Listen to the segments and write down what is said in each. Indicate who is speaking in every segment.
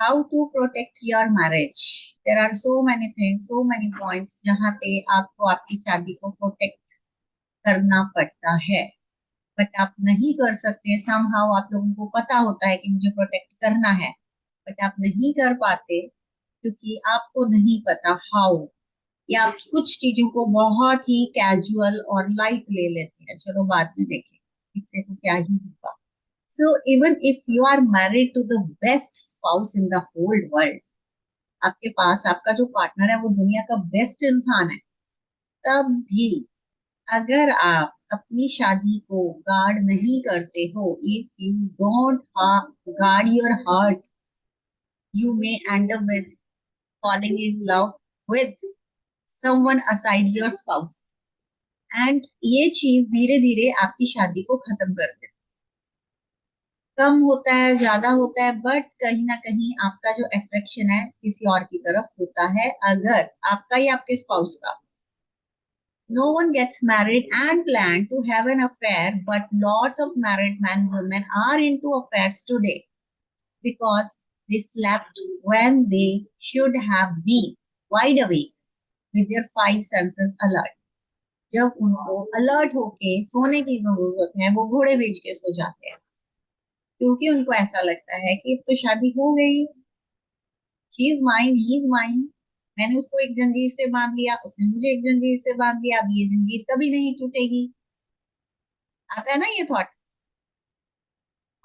Speaker 1: How to protect your marriage. There are so many things, so many points जहाँ पे आपको आपकी शादी को प्रोटेक्ट करना पड़ता है, बट आप नहीं कर सकते। समहाउ आप लोगों को पता होता है कि मुझे प्रोटेक्ट करना है, बट आप नहीं कर पाते क्योंकि आपको नहीं पता हाउ, या आप कुछ चीजों को बहुत ही कैजुअल और लाइट ले लेते हैं, चलो बाद में देखें, इससे तो क्या ही होगा। So even if you are married to the best spouse in the whole world, आपके पास आपका जो पार्टनर है वो दुनिया का बेस्ट इंसान है, तब भी अगर आप अपनी शादी को गार्ड नहीं करते हो, if you don't guard your heart, you may and up with falling in love with someone aside your spouse, and ये चीज धीरे धीरे आपकी शादी को खत्म कर देती है। कम होता है, ज्यादा होता है, बट कहीं ना कहीं आपका जो अट्रैक्शन है किसी और की तरफ होता है, अगर आपका या आपके स्पाउस का। No one gets married and plan to have an affair, but lots of married men and women are into affairs today because they slept when they should have been wide awake with their five senses alert. जब उनको alert होके सोने की जरूरत है, वो घोड़े बेच के सो जाते हैं, क्योंकि उनको ऐसा लगता है कि अब तो शादी हो गई, she is mine, he is mine, मैंने उसको एक जंजीर से बांध लिया, उसने मुझे एक जंजीर से बांध लिया, अब ये जंजीर कभी नहीं टूटेगी। आता है ना ये थॉट।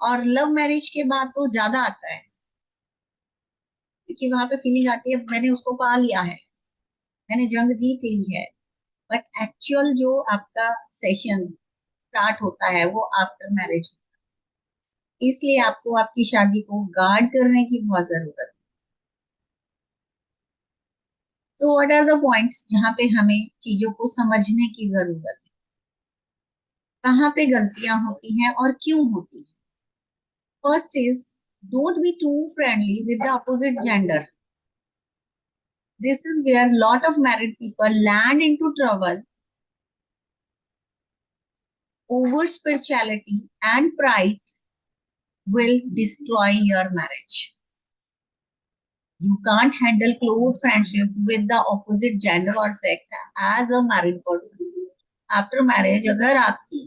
Speaker 1: और लव मैरिज के बाद तो ज्यादा आता है, क्योंकि वहां पे फीलिंग आती है मैंने उसको पा लिया है, मैंने जंग जीत ली है। बट एक्चुअल जो आपका सेशन स्टार्ट होता है वो आफ्टर मैरिज, इसलिए आपको आपकी शादी को गार्ड करने की बहुत जरूरत है। तो व्हाट आर द पॉइंट्स जहाँ पे हमें चीजों को समझने की जरूरत है, कहाँ पे गलतियां होती हैं और क्यों होती हैं। First is, don't be too friendly with the opposite gender. This is where lot of married people land into trouble. Over spirituality and pride will destroy your marriage. You can't handle close friendship with the opposite gender or sex as a married person. After marriage, अगर आपकी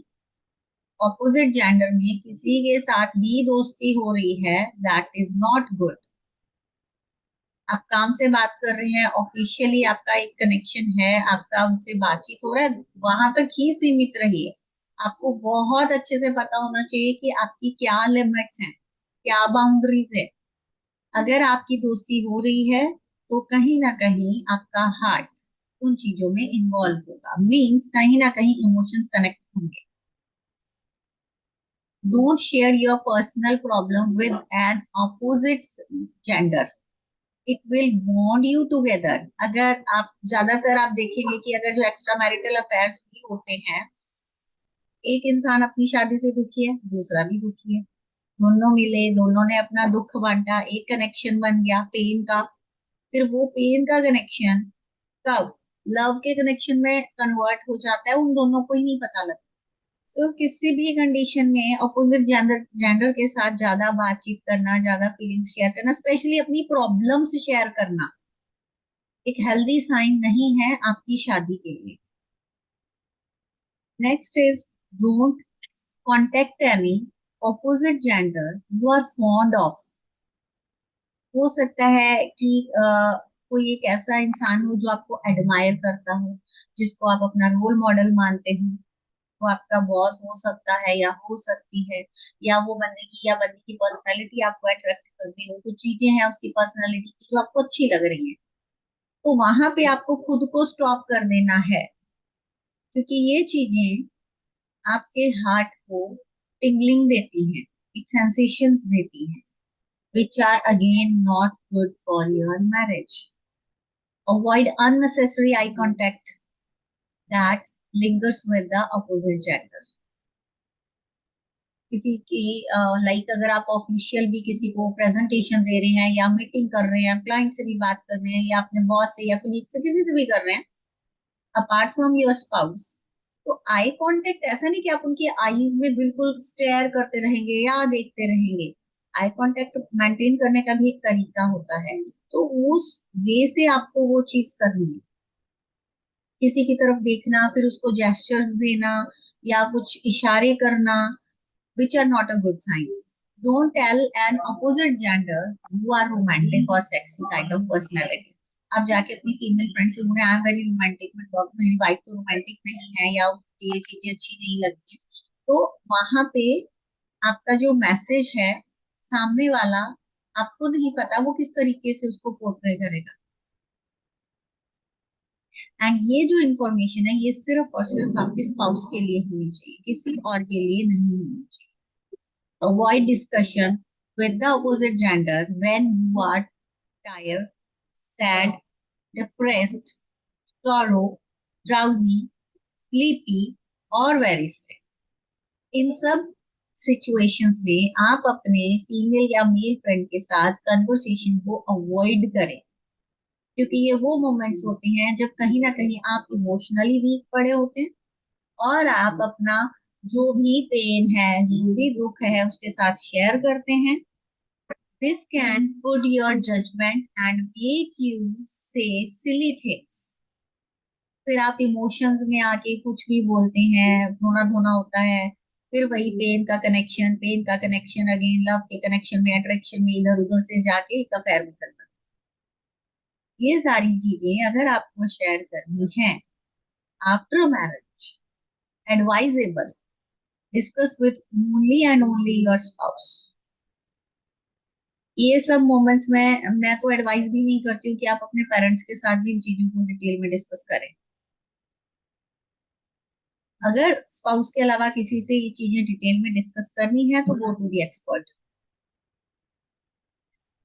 Speaker 1: opposite gender में किसी के साथ भी दोस्ती हो रही है, that is not good. आप काम से बात कर रहे हैं, ऑफिशियली आपका एक कनेक्शन है, आपका उनसे बातचीत हो रहा है, वहां तक ही सीमित रहिए। आपको बहुत अच्छे से पता होना चाहिए कि आपकी क्या लिमिट्स हैं, क्या बाउंड्रीज है। अगर आपकी दोस्ती हो रही है तो कहीं ना कहीं आपका हार्ट उन चीजों में इन्वॉल्व होगा, मीन्स कहीं ना कहीं इमोशंस कनेक्ट होंगे। Don't share your personal problem with an opposite gender, it will bond you together. अगर आप ज्यादातर आप देखेंगे कि अगर जो एक्स्ट्रा मैरिटल अफेयर्स भी होते हैं, एक इंसान अपनी शादी से दुखी है, दूसरा भी दुखी है, दोनों मिले, दोनों ने अपना दुख बांटा, एक कनेक्शन बन गया पेन का। फिर वो पेन का कनेक्शन कब लव के कनेक्शन में कन्वर्ट हो जाता है, उन दोनों को ही नहीं पता लगता। तो किसी भी कंडीशन में अपोजिट जेंडर जेंडर के साथ ज्यादा बातचीत करना, ज्यादा फीलिंग्स शेयर करना, स्पेशली अपनी प्रॉब्लम्स शेयर करना, एक हेल्दी साइन नहीं है आपकी शादी के लिए। Next is, don't contact any opposite gender you are fond of. हो सकता है कि कोई एक ऐसा इंसान हो जो आपको एडमायर करता हो, जिसको आप अपना रोल मॉडल मानते हो। वो आपका बॉस हो सकता है या हो सकती है, या वो बंदे की या बंदी की पर्सनालिटी आपको अट्रैक्ट करती हो, कुछ चीजें हैं उसकी पर्सनालिटी की जो आपको अच्छी लग रही है, तो वहां पे आपको खुद को स्टॉप कर देना है, क्योंकि ये चीजें आपके हार्ट को टिंगलिंग देती हैं, एक सेंसेशंस देती हैं, which are again not good for your marriage. Avoid unnecessary eye contact that lingers with the opposite gender. किसी की लाइक अगर आप ऑफिशियल भी किसी को प्रेजेंटेशन दे रहे हैं या मीटिंग कर रहे हैं, क्लाइंट से भी बात कर रहे हैं या अपने बॉस से या कलीग से, किसी से भी कर रहे हैं अपार्ट फ्रॉम योर स्पाउस, तो आई कांटेक्ट ऐसा नहीं कि आप उनकी आईज में बिल्कुल स्टेयर करते रहेंगे या देखते रहेंगे। आई कांटेक्ट मेंटेन करने का भी एक तरीका होता है, तो उस वे से आपको वो चीज करनी है। किसी की तरफ देखना, फिर उसको जेस्चर्स देना या कुछ इशारे करना, which are not a good signs. Don't tell an opposite gender you are romantic or sexy kind of personality. आप जाके अपनी फीमेल फ्रेंड से बोले I am very romantic, but मेरी वाइफ तो रोमांटिक नहीं है या ये चीजें अच्छी नहीं लगती है, तो वहां पे आपका जो मैसेज है, सामने वाला, आपको नहीं पता वो किस तरीके से उसको पोर्ट्रे करेगा। एंड ये जो इंफॉर्मेशन है, ये सिर्फ और सिर्फ आपके स्पाउस के लिए होनी चाहिए, किसी और के लिए नहीं होनी चाहिए। Avoid discussion with the opposite gender when you are tired, sad, depressed, sorrow, drowsy, sleepy or very sick. इन सब सिचुएशंस में आप अपने फीमेल या मेल फ्रेंड के साथ कन्वर्सेशन को अवॉइड करें, क्योंकि ये वो मोमेंट्स होते हैं जब कहीं ना कहीं आप इमोशनली वीक पड़े होते हैं और आप अपना जो भी पेन है, जो भी दुख है, उसके साथ शेयर करते हैं। This can put your judgment and make you say silly things. फिर आप इमोशंस में आके कुछ भी बोलते हैं, रोना धोना होता है, फिर वही पेन का कनेक्शन अगेन लव के कनेक्शन में, अट्रैक्शन में इधर उधर से जाके एक अफेयर में करना। ये सारी चीजें अगर आपको शेयर करनी है after marriage, advisable, discuss with only and only your spouse. ये सब मोमेंट्स में मैं तो एडवाइस भी नहीं करती हूँ कि आप अपने पेरेंट्स के साथ भी इन चीजों को डिटेल में डिस्कस करें। अगर स्पाउस के अलावा किसी से ये चीजें डिटेल में डिस्कस करनी है तो गो टू दी एक्सपर्ट।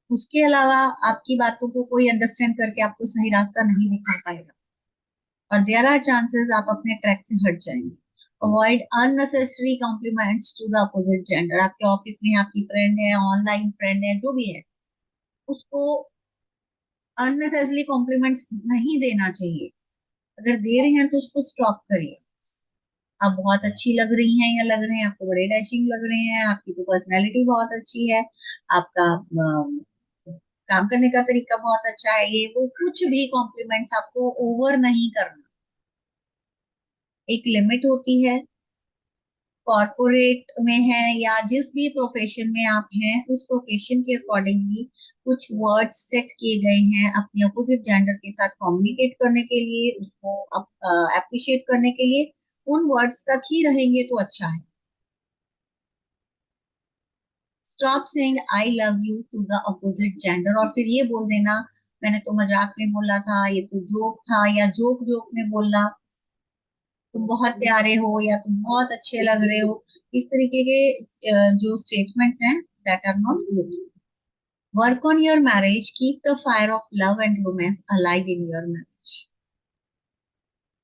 Speaker 1: उसके अलावा आपकी बातों को कोई अंडरस्टैंड करके आपको सही रास्ता नहीं दिखा पाएगा और देयर आर चांसेस आप अपने ट्रैक से हट जाएंगे। Avoid unnecessary compliments to the opposite gender. आपके ऑफिस में आपकी फ्रेंड है, ऑनलाइन फ्रेंड है, जो भी है, उसको अननेसेसरी कॉम्प्लीमेंट्स नहीं देना चाहिए। अगर दे रहे हैं तो उसको स्टॉप करिए। आप बहुत अच्छी लग रही हैं या लग रहे हैं, आपको बड़े डैशिंग लग रहे हैं, आपकी तो पर्सनैलिटी बहुत अच्छी है, आपका काम करने का तरीका बहुत अच्छा है, ये वो कुछ भी कॉम्प्लीमेंट्स आपको ओवर नहीं करना। एक लिमिट होती है। कॉर्पोरेट में है या जिस भी प्रोफेशन में आप हैं, उस प्रोफेशन के अकॉर्डिंगली कुछ वर्ड्स सेट किए गए हैं अपने अपोजिट जेंडर के साथ कम्युनिकेट करने के लिए, उसको अप्रिशिएट करने के लिए। उन वर्ड्स तक ही रहेंगे तो अच्छा है। Stop saying I love you to the opposite gender और फिर ये बोल देना मैंने तो मजाक में बोला था, ये तो जोक था, या जोक जोक में बोलना तुम बहुत प्यारे हो या तुम बहुत अच्छे लग रहे हो। इस तरीके के जो स्टेटमेंट्स हैं, that are not good. Work on your marriage, keep the fire of love and romance alive in your marriage.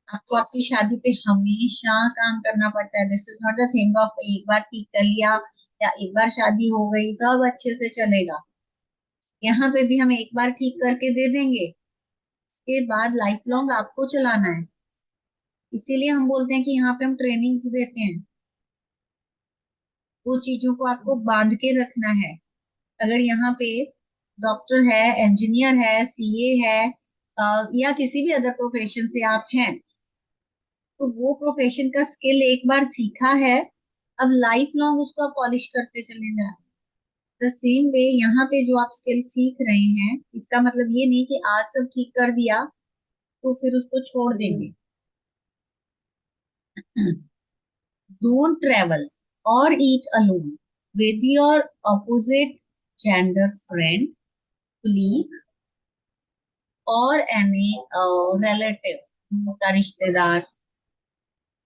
Speaker 1: आपको आपकी शादी पे हमेशा काम करना पड़ता है। This is not the thing of एक बार ठीक कर लिया या एक बार शादी हो गई सब अच्छे से चलेगा। यहाँ पे भी हम एक बार ठीक करके दे देंगे, के बाद लाइफ लॉन्ग आपको चलाना है। इसीलिए हम बोलते हैं कि यहाँ पे हम ट्रेनिंग्स देते हैं, वो चीजों को आपको बांध के रखना है। अगर यहाँ पे डॉक्टर है, इंजीनियर है, सीए है, या किसी भी अदर प्रोफेशन से आप हैं, तो वो प्रोफेशन का स्किल एक बार सीखा है, अब लाइफ लॉन्ग उसको आप पॉलिश करते चले जाए। द सेम वे यहाँ पे जो आप स्किल सीख रहे हैं, इसका मतलब ये नहीं कि आज सब ठीक कर दिया तो फिर उसको छोड़ देंगे। Don't travel or eat alone with your opposite gender friend, colleague और any relative, उनका रिश्तेदार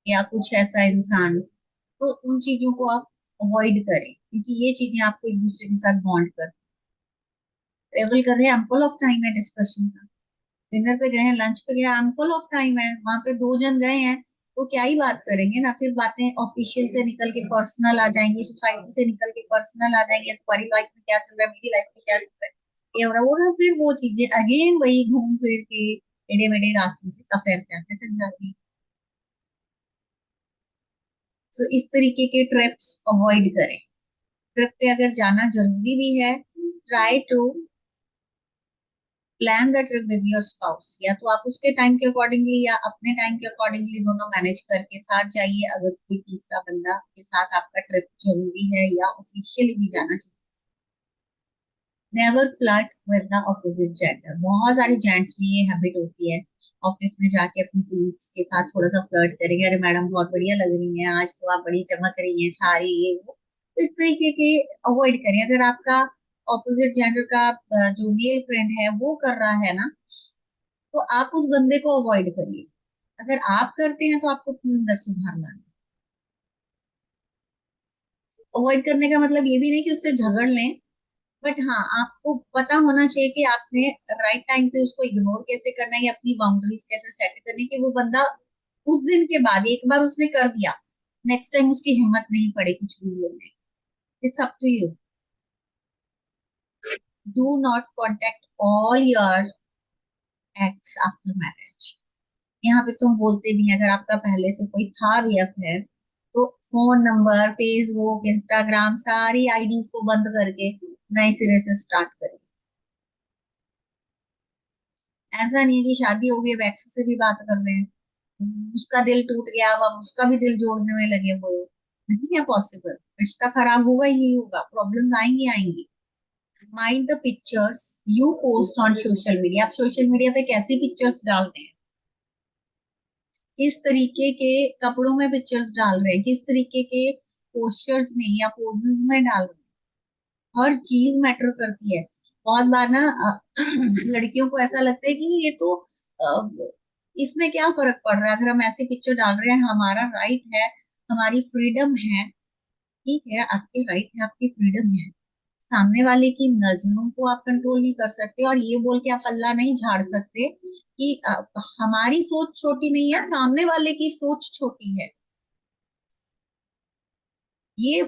Speaker 1: या कुछ ऐसा इंसान, तो उन चीजों को आप अवॉइड करें, क्योंकि ये चीजें आपको एक दूसरे के साथ बॉन्ड कर। ट्रेवल कर रहे हैं, एम्पल ऑफ टाइम है डिस्कशन का। डिनर पे गए हैं, लंच पे गए, एम्पल ऑफ टाइम है, वहां पे दो जन गए हैं तो क्या ही बात करेंगे ना। फिर बातें ऑफिशियल से निकल के पर्सनल आ जाएंगी, सोसाइटी से निकल के पर्सनल आ जाएंगी, तुम्हारी लाइफ में क्या चल रहा है, मेरी लाइफ में क्या चल रहा है, ये हो रहा है वो हो रहा है। फिर वो चीजें अगेन वही घूम फिर के टेढ़े मेढ़े रास्ते से अफेयर पे आके टक जाती है। तो इस तरीके के ट्रिप्स अवॉइड करें। ट्रिप पे अगर जाना जरूरी भी है, try to plan the trip with your spouse. या तो आप उसके टाइम के अकॉर्डिंगली या अपने टाइम के अकॉर्डिंगली दोनों मैनेज करके साथ जाइए, अगर कोई तीसरा बंदा के साथ आपका ट्रिप जरूरी है या ऑफिशियली भी जाना चाहिए। Never flirt with the opposite gender. बहुत सारी जेंट्स में ये हैबिट होती है, ऑफिस में जाके अपनी कलीग्स के साथ थोड़ा सा फ्लर्ट करेंगे, अरे मैडम बहुत बढ़िया लग रही है आज तो, आप बड़ी चमक रही हैं, छा रही है वो। तो इस तरीके के अवॉइड करें। अगर आपका ऑपोजिट जेंडर का जो मेल फ्रेंड है वो कर रहा है ना, तो आप उस बंदे को अवॉइड करिए। अगर आप करते हैं तो आपको अपने अंदर सुधार लाना। अवॉइड करने का मतलब ये भी नहीं कि उससे झगड़ लें, बट हाँ, आपको पता होना चाहिए कि आपने राइट टाइम पे उसको इग्नोर कैसे करना है या अपनी बाउंड्रीज कैसे सेट करनी है, कि वो बंदा उस दिन के बाद एक बार उसने कर दिया, नेक्स्ट टाइम उसकी हिम्मत नहीं पड़े कुछ भी बोलने। It's up to you. Do not contact all your ex after marriage. यहाँ पे तुम बोलते भी हैं, अगर आपका पहले से कोई था भी अफेयर, तो फोन नंबर, फेसबुक, इंस्टाग्राम, सारी आईडीज को बंद करके नए सिरे से स्टार्ट करें। ऐसा नहीं है कि शादी हो गई अब एक्स से भी बात कर रहे हैं, उसका दिल टूट गया अब आप उसका भी दिल जोड़ने में लगे हुए हो। नहीं है पॉसिबल, रिश्ता खराब होगा ही होगा, प्रॉब्लम्स आएंगी आएंगी। Mind the pictures you post on social media. आप सोशल मीडिया पे कैसी पिक्चर्स डालते हैं, किस तरीके के कपड़ों में पिक्चर्स डाल रहे हैं, किस तरीके के पोस्टर्स में या पोजेस में डाल रहे हैं, हर चीज मैटर करती है। बहुत बार ना लड़कियों को ऐसा लगता है कि ये तो इसमें क्या फर्क पड़ रहा है, अगर हम ऐसे पिक्चर डाल रहे हैं, हमारा राइट है, हमारी फ्रीडम है। ठीक है, आपके राइट है, आपकी फ्रीडम है। सामने वाले की नजरों को आप कंट्रोल नहीं कर सकते, और ये बोल के आप पल्ला नहीं झाड़ सकते कि हमारी सोच छोटी नहीं है, सामने वाले की सोच छोटी है। ये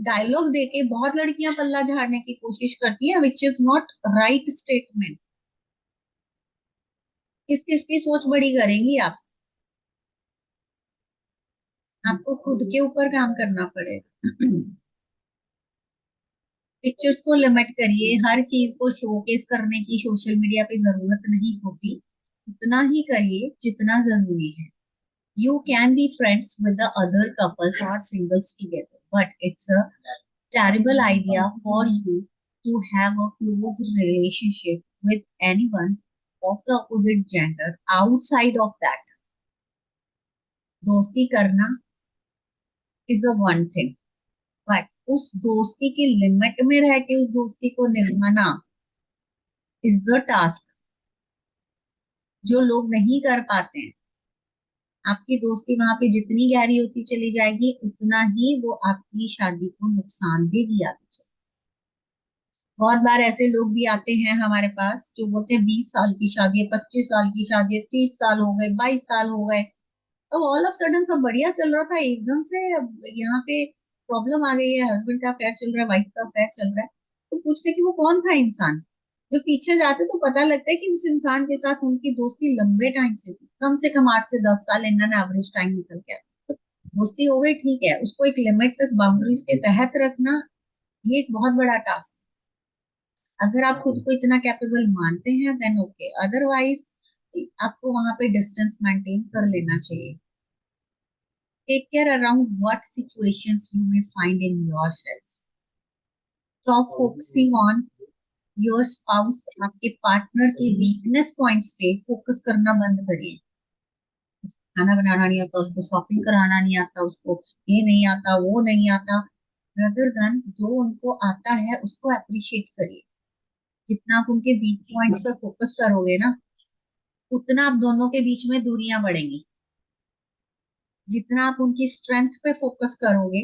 Speaker 1: डायलॉग देके बहुत लड़कियां पल्ला झाड़ने की कोशिश करती हैं, which is not right statement. किस किस की सोच बड़ी करेंगी आप? आपको खुद के ऊपर काम करना पड़ेगा। पिक्चर्स को लिमिट करिए, हर चीज को शोकेस करने की सोशल मीडिया पे जरूरत नहीं होती। उतना ही करिए जितना जरूरी है। You can be friends with the other couples or singles together, but it's a terrible idea for you to have a close relationship with anyone of the opposite gender outside of that. दोस्ती करना is the one thing, but उस दोस्ती की limit में रह के उस दोस्ती को निभाना is the task, जो लोग नहीं कर पाते हैं। आपकी दोस्ती वहां पे जितनी गहरी होती चली जाएगी, उतना ही वो आपकी शादी को नुकसान देगी आगे चल। बहुत बार ऐसे लोग भी आते हैं हमारे पास जो बोलते हैं 20 साल की शादी है, 25 साल की शादी है, 30 साल हो गए, 22 साल हो गए, अब ऑल ऑफ सडन सब बढ़िया चल रहा था, एकदम से अब यहाँ पे प्रॉब्लम आ गई है, हस्बैंड का अफेयर चल रहा है, वाइफ का अफेयर चल रहा है। तो पूछते कि वो कौन था इंसान। जो पीछे जाते तो पता लगता है कि उस इंसान के साथ उनकी दोस्ती लंबे टाइम से थी, कम से कम 8 से 10 साल इनका एवरेज टाइम निकल गया। तो दोस्ती हो गई, ठीक है, उसको एक लिमिट तक बाउंड्रीज के तहत रखना, ये एक बहुत बड़ा टास्क है। अगर आप खुद को इतना कैपेबल मानते हैं देन ओके, अदरवाइज आपको वहां पे डिस्टेंस मेंटेन कर लेना चाहिए। Take care around what situations you may find in yourselves. Stop focusing on your spouse, आपके पार्टनर के वीकनेस पॉइंट्स पे फोकस करना बंद करिए। खाना बनाना नहीं आता उसको, शॉपिंग कराना नहीं आता उसको, ये नहीं आता, वो नहीं आता। रदर देन जो उनको आता है उसको अप्रिशिएट करिए। जितना आप उनके वीक पॉइंट्स पे फोकस करोगे ना, उतना आप दोनों के बीच में दूरियां बढ़ेंगी। जितना आप उनकी स्ट्रेंथ पे फोकस करोगे,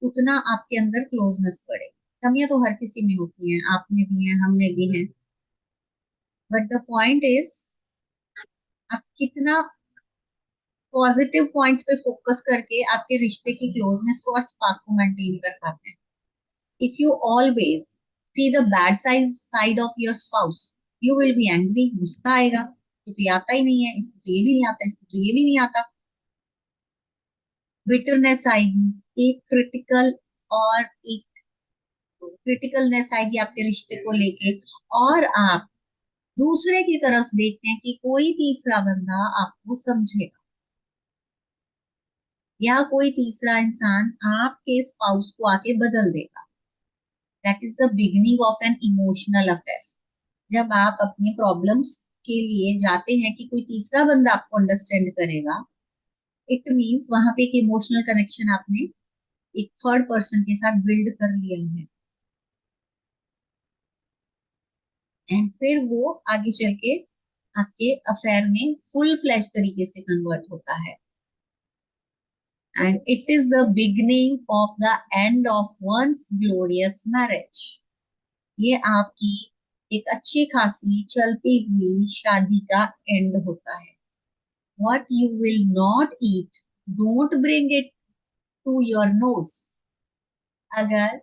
Speaker 1: उतना आपके अंदर क्लोजनेस बढ़ेगी। कमियां तो हर किसी में होती हैं, आप में भी हैं, हम में भी हैं, बट द पॉइंट इज आप कितना पॉजिटिव पॉइंट्स पे फोकस करके आपके रिश्ते की क्लोजनेस को और स्पार्क को मेंटेन कर पाते हैं। If you always see the bad side of your spouse, you will be angry, गुस्सा आएगा, ये तो ये आता ही नहीं है, इसको तो ये भी नहीं आता, इसको तो ये भी नहीं आता, बिटरनेस आएगी। एक क्रिटिकल और एक क्रिटिकलनेस आएगी आपके रिश्ते को लेके, और आप दूसरे की तरफ देखते हैं कि कोई तीसरा बंदा आपको समझेगा या कोई तीसरा इंसान आपके स्पाउस को आके बदल देगा। That is the beginning of an emotional affair. जब आप अपनी प्रॉब्लम्स के लिए जाते हैं कि कोई तीसरा बंदा आपको अंडरस्टैंड करेगा, इट मीन्स वहां पे एक इमोशनल कनेक्शन आपने एक थर्ड पर्सन के साथ बिल्ड कर लिया है, एंड फिर वो आगे चल के आपके अफेयर में फुल फ्लैश तरीके से कन्वर्ट होता है, and it is the beginning of the end of once glorious marriage. ये आपकी एक अच्छी खासी चलती हुई शादी का एंड होता है। What you will not eat, don't bring it to your nose. अगर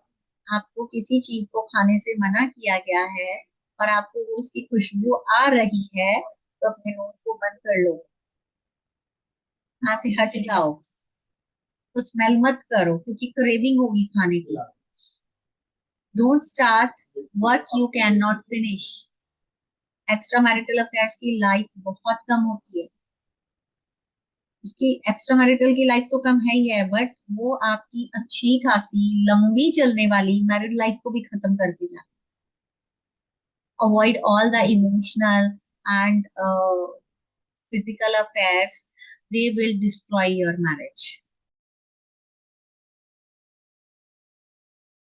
Speaker 1: आपको किसी चीज को खाने से मना किया गया है और आपको वो उसकी खुशबू आ रही है, तो अपने नोज को बंद कर लो, वहां से हट जाओ, तो स्मेल मत करो क्योंकि क्रेविंग होगी खाने की। Don't start what you can not finish. Extra marital affairs की लाइफ बहुत कम होती है, उसकी एक्स्ट्रा मैरिटल की लाइफ तो कम है ही है, बट वो आपकी अच्छी खासी लंबी चलने वाली मैरिड लाइफ को भी खत्म करके जाए। Avoid all the emotional and physical affairs, they will destroy your marriage.